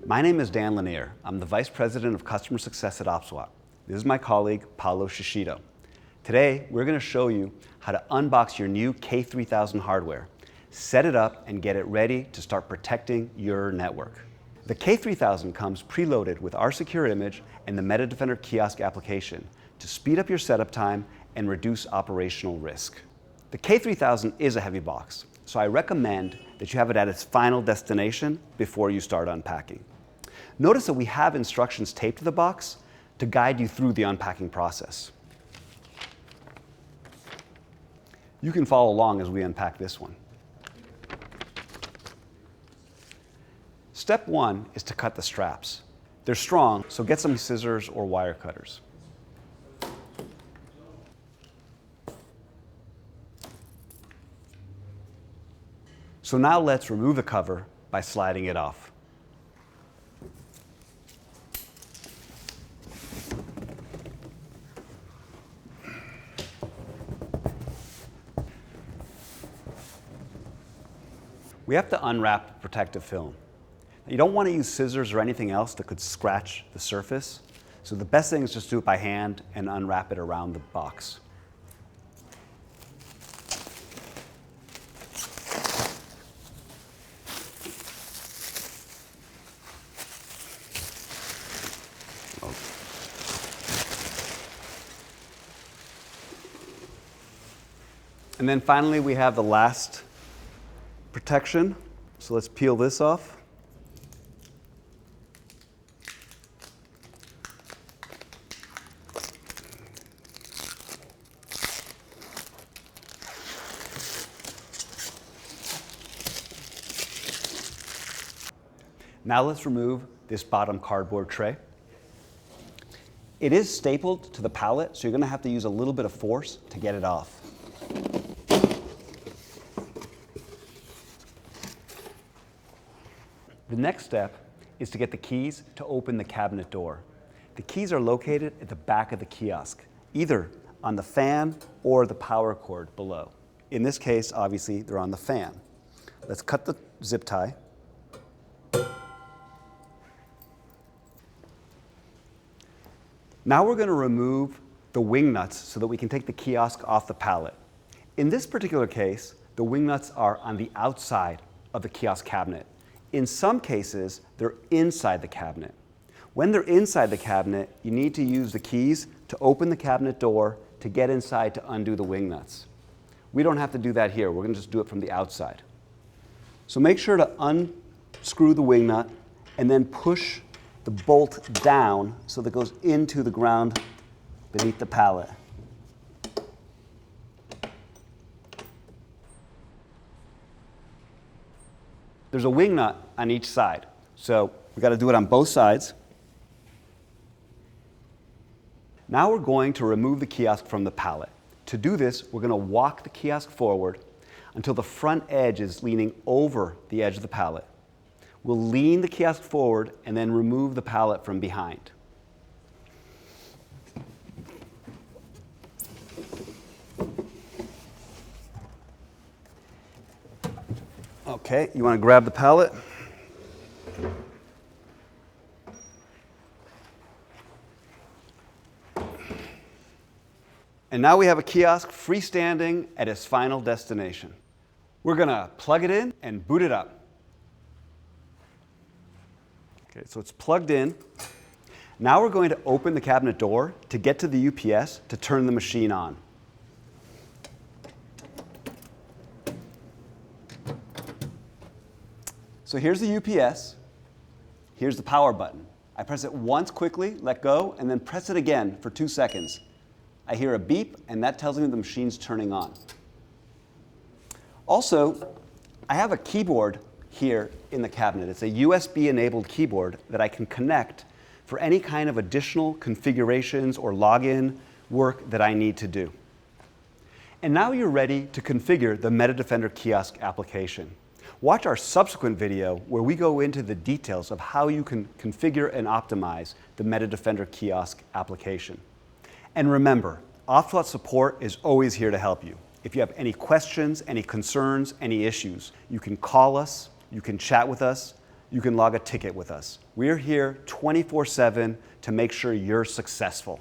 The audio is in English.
My name is Dan Lanier. I'm the Vice President of Customer Success at OPSWAT. This is my colleague, Paolo Shishido. Today, we're going to show you how to unbox your new K3000 hardware, set it up, and get it ready to start protecting your network. The K3000 comes preloaded with our secure image and the MetaDefender Kiosk application to speed up your setup time and reduce operational risk. The K3000 is a heavy box, so I recommend that you have it at its final destination before you start unpacking. Notice that we have instructions taped to the box to guide you through the unpacking process. You can follow along as we unpack this one. Step one is to cut the straps. They're strong, so get some scissors or wire cutters. So now let's remove the cover by sliding it off. We have to unwrap the protective film. You don't want to use scissors or anything else that could scratch the surface, so the best thing is just do it by hand and unwrap it around the box. And then finally we have the last protection. So let's peel this off. Now let's remove this bottom cardboard tray. It is stapled to the pallet, so you're going to have to use a little bit of force to get it off. The next step is to get the keys to open the cabinet door. The keys are located at the back of the kiosk, either on the fan or the power cord below. In this case, obviously, they're on the fan. Let's cut the zip tie. Now we're going to remove the wing nuts so that we can take the kiosk off the pallet. In this particular case, the wing nuts are on the outside of the kiosk cabinet. In some cases, they're inside the cabinet. When they're inside the cabinet, you need to use the keys to open the cabinet door to get inside to undo the wing nuts. We don't have to do that here. We're going to just do it from the outside. So make sure to unscrew the wing nut and then push the bolt down so that it goes into the ground beneath the pallet. There's a wing nut on each side, so we've got to do it on both sides. Now we're going to remove the kiosk from the pallet. To do this, we're going to walk the kiosk forward until the front edge is leaning over the edge of the pallet. We'll lean the kiosk forward and then remove the pallet from behind. Okay, you want to grab the pallet. And now we have a kiosk freestanding at its final destination. We're going to plug it in and boot it up. Okay, so it's plugged in. Now we're going to open the cabinet door to get to the UPS to turn the machine on. So here's the UPS, here's the power button. I press it once quickly, let go, and then press it again for 2 seconds. I hear a beep, and that tells me the machine's turning on. Also, I have a keyboard here in the cabinet. It's a USB-enabled keyboard that I can connect for any kind of additional configurations or login work that I need to do. And now you're ready to configure the MetaDefender Kiosk application. Watch our subsequent video where we go into the details of how you can configure and optimize the MetaDefender Kiosk application. And remember, OPSWAT support is always here to help you. If you have any questions, any concerns, any issues, you can call us, you can chat with us, you can log a ticket with us. We're here 24/7 to make sure you're successful.